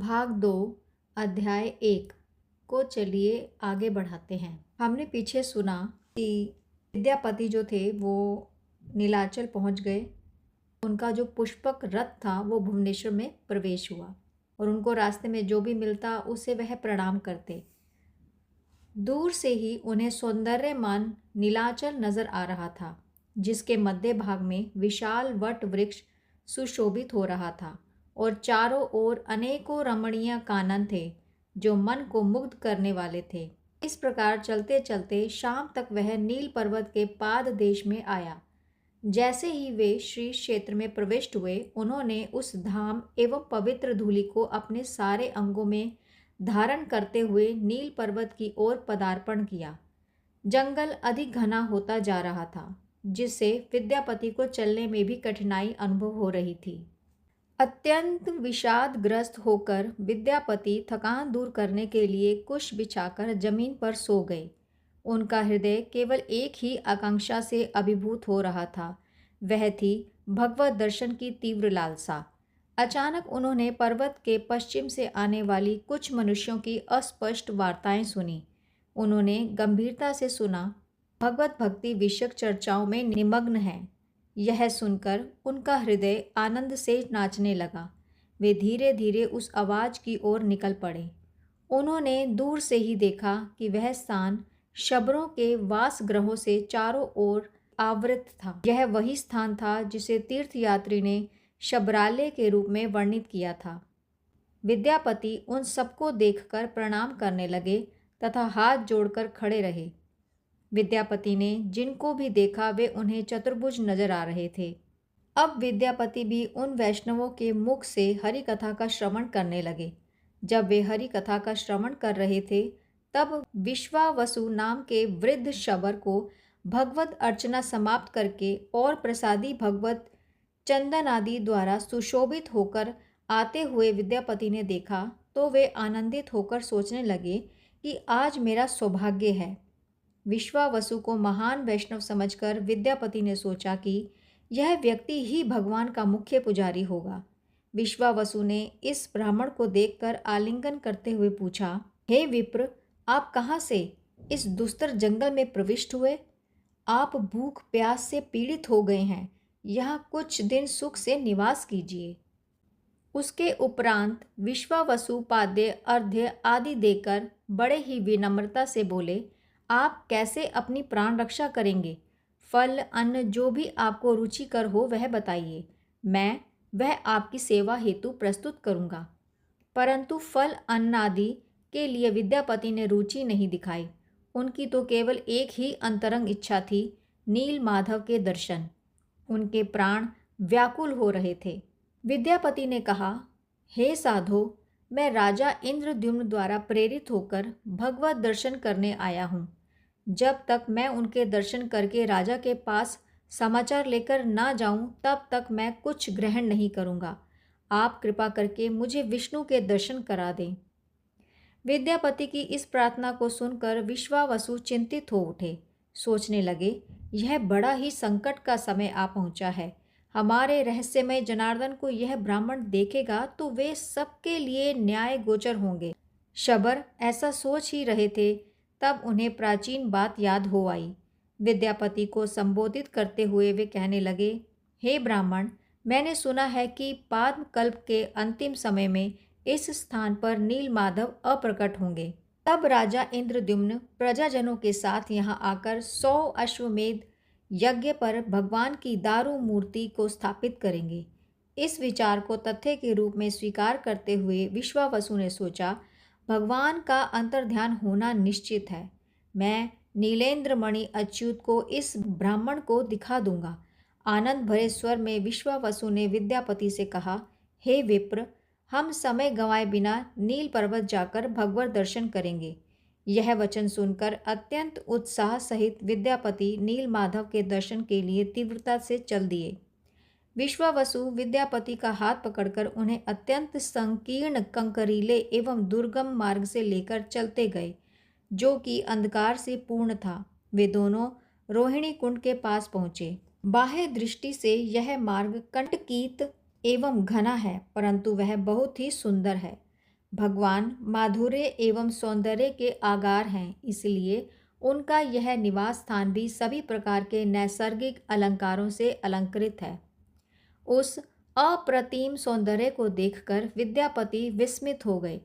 भाग 2 अध्याय 1 को चलिए आगे बढ़ाते हैं। हमने पीछे सुना कि विद्यापति जो थे वो नीलाचल पहुंच गए। उनका जो पुष्पक रथ था वो भुवनेश्वर में प्रवेश हुआ और उनको रास्ते में जो भी मिलता उसे वह प्रणाम करते। दूर से ही उन्हें सौंदर्यमान नीलाचल नजर आ रहा था, जिसके मध्य भाग में विशाल वट वृक्ष सुशोभित हो रहा था और चारों ओर अनेकों रमणीय कानन थे जो मन को मुग्ध करने वाले थे। इस प्रकार चलते चलते शाम तक वह नील पर्वत के पाद देश में आया। जैसे ही वे श्री क्षेत्र में प्रविष्ट हुए, उन्होंने उस धाम एवं पवित्र धूलि को अपने सारे अंगों में धारण करते हुए नील पर्वत की ओर पदार्पण किया। जंगल अधिक घना होता जा रहा था, जिससे विद्यापति को चलने में भी कठिनाई अनुभव हो रही थी। अत्यंत विषादग्रस्त होकर विद्यापति थकान दूर करने के लिए कुश बिछाकर जमीन पर सो गए। उनका हृदय केवल एक ही आकांक्षा से अभिभूत हो रहा था, वह थी भगवत दर्शन की तीव्र लालसा। अचानक उन्होंने पर्वत के पश्चिम से आने वाली कुछ मनुष्यों की अस्पष्ट वार्ताएं सुनी। उन्होंने गंभीरता से सुना, भगवत भक्ति विषयक चर्चाओं में निमग्न है। यह सुनकर उनका हृदय आनंद से नाचने लगा। वे धीरे धीरे उस आवाज की ओर निकल पड़े। उन्होंने दूर से ही देखा कि वह स्थान शबरों के वास ग्रहों से चारों ओर आवृत था। यह वही स्थान था जिसे तीर्थयात्री ने शबरालय के रूप में वर्णित किया था। विद्यापति उन सबको देखकर प्रणाम करने लगे तथा हाथ जोड़कर खड़े रहे। विद्यापति ने जिनको भी देखा वे उन्हें चतुर्भुज नजर आ रहे थे। अब विद्यापति भी उन वैष्णवों के मुख से हरि कथा का श्रवण करने लगे। जब वे हरि कथा का श्रवण कर रहे थे, तब विश्वावसु नाम के वृद्ध शबर को भगवत अर्चना समाप्त करके और प्रसादी भगवत चंदन आदि द्वारा सुशोभित होकर आते हुए विद्यापति ने देखा तो वे आनंदित होकर सोचने लगे कि आज मेरा सौभाग्य है। विश्वावसु को महान वैष्णव समझकर विद्यापति ने सोचा कि यह व्यक्ति ही भगवान का मुख्य पुजारी होगा। विश्वावसु ने इस ब्राह्मण को देखकर आलिंगन करते हुए पूछा, हे विप्र, आप कहाँ से इस दुस्तर जंगल में प्रविष्ट हुए? आप भूख प्यास से पीड़ित हो गए हैं, यहाँ कुछ दिन सुख से निवास कीजिए। उसके उपरांत विश्वावसु पाद्य अर्घ्य आदि देकर बड़े ही विनम्रता से बोले, आप कैसे अपनी प्राण रक्षा करेंगे? फल अन्न जो भी आपको रुचिकर हो वह बताइए, मैं वह आपकी सेवा हेतु प्रस्तुत करूँगा। परंतु फल अन्न आदि के लिए विद्यापति ने रुचि नहीं दिखाई। उनकी तो केवल एक ही अंतरंग इच्छा थी, नील माधव के दर्शन। उनके प्राण व्याकुल हो रहे थे। विद्यापति ने कहा, हे साधो, मैं राजा इंद्रद्युम्न द्वारा प्रेरित होकर भगवत दर्शन करने आया हूँ। जब तक मैं उनके दर्शन करके राजा के पास समाचार लेकर ना जाऊं, तब तक मैं कुछ ग्रहण नहीं करूँगा। आप कृपा करके मुझे विष्णु के दर्शन करा दें। विद्यापति की इस प्रार्थना को सुनकर विश्वावसु चिंतित हो उठे। सोचने लगे, यह बड़ा ही संकट का समय आ पहुंचा है। हमारे रहस्यमय जनार्दन को यह ब्राह्मण देखेगा तो वे सबके लिए न्याय गोचर होंगे। शबर ऐसा सोच ही रहे थे, तब उन्हें प्राचीन बात याद हो आई। विद्यापति को संबोधित करते हुए वे कहने लगे, हे ब्राह्मण, मैंने सुना है कि पाद्म कल्प के अंतिम समय में इस स्थान पर नील माधव अप्रकट होंगे। तब राजा इंद्रद्युम्न प्रजाजनों के साथ यहाँ आकर 100 अश्वमेध यज्ञ पर भगवान की दारू मूर्ति को स्थापित करेंगे। इस विचार को तथ्य के रूप में स्वीकार करते हुए विश्वावसु ने सोचा, भगवान का अंतर्ध्यान होना निश्चित है। मैं नीलेंद्र मणि अच्युत को इस ब्राह्मण को दिखा दूंगा। आनंद भरे स्वर में विश्वावसु ने विद्यापति से कहा, हे विप्र, हम समय गंवाए बिना नील पर्वत जाकर भगवत दर्शन करेंगे। यह वचन सुनकर अत्यंत उत्साह सहित विद्यापति नील माधव के दर्शन के लिए तीव्रता से चल दिए। विश्वावसु विद्यापति का हाथ पकड़कर उन्हें अत्यंत संकीर्ण, कंकरीले एवं दुर्गम मार्ग से लेकर चलते गए, जो कि अंधकार से पूर्ण था। वे दोनों रोहिणी कुंड के पास पहुँचे। बाह्य दृष्टि से यह मार्ग कंटकीत एवं घना है, परंतु वह बहुत ही सुंदर है। भगवान माधुर्य एवं सौंदर्य के आगार हैं, इसलिए उनका यह निवास स्थान भी सभी प्रकार के नैसर्गिक अलंकारों से अलंकृत है। उस अप्रतिम सौंदर्य को देखकर विद्यापति विस्मित हो गए।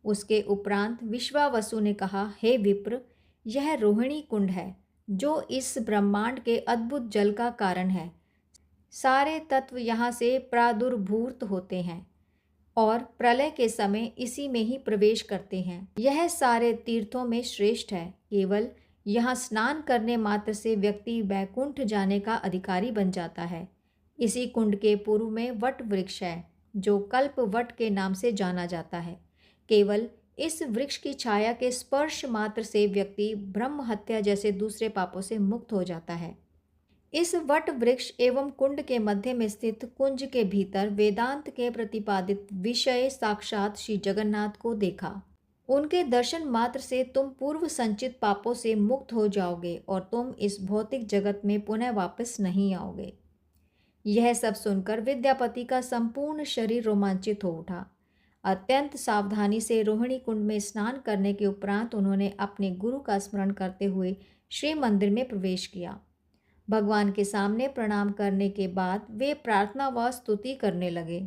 उसके उपरांत विश्वावसु ने कहा, हे विप्र, यह रोहिणी कुंड है जो इस ब्रह्मांड के अद्भुत जल का कारण है। सारे तत्व यहाँ से प्रादुर्भूत होते हैं और प्रलय के समय इसी में ही प्रवेश करते हैं। यह सारे तीर्थों में श्रेष्ठ है। केवल यहाँ स्नान करने मात्र से व्यक्ति वैकुंठ जाने का अधिकारी बन जाता है। इसी कुंड के पूर्व में वट वृक्ष है जो कल्प वट के नाम से जाना जाता है। केवल इस वृक्ष की छाया के स्पर्श मात्र से व्यक्ति ब्रह्म हत्या जैसे दूसरे पापों से मुक्त हो जाता है। इस वट वृक्ष एवं कुंड के मध्य में स्थित कुंज के भीतर वेदांत के प्रतिपादित विषय साक्षात श्री जगन्नाथ को देखा। उनके दर्शन मात्र से तुम पूर्व संचित पापों से मुक्त हो जाओगे और तुम इस भौतिक जगत में पुनः वापस नहीं आओगे। यह सब सुनकर विद्यापति का संपूर्ण शरीर रोमांचित हो उठा। अत्यंत सावधानी से रोहिणी कुंड में स्नान करने के उपरांत उन्होंने अपने गुरु का स्मरण करते हुए श्री मंदिर में प्रवेश किया। भगवान के सामने प्रणाम करने के बाद वे प्रार्थना व स्तुति करने लगे।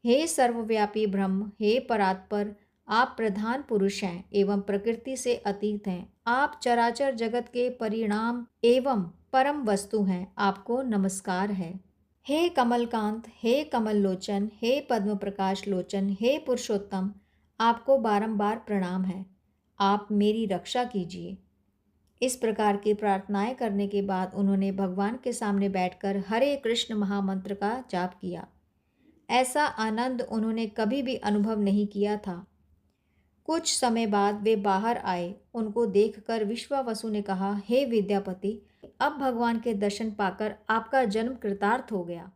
हे सर्वव्यापी ब्रह्म, हे परात्पर, आप प्रधान पुरुष हैं एवं प्रकृति से अतीत हैं। आप चराचर जगत के परिणाम एवं परम वस्तु हैं। आपको नमस्कार है। हे कमलकांत, हे कमल लोचन, हे पद्म प्रकाश लोचन, हे पुरुषोत्तम, आपको बारंबार प्रणाम है। आप मेरी रक्षा कीजिए। इस प्रकार की प्रार्थनाएं करने के बाद उन्होंने भगवान के सामने बैठकर हरे कृष्ण महामंत्र का जाप किया। ऐसा आनंद उन्होंने कभी भी अनुभव नहीं किया था। कुछ समय बाद वे बाहर आए। उनको देखकर विश्वावसु ने कहा, हे विद्यापति, अब भगवान के दर्शन पाकर आपका जन्म कृतार्थ हो गया।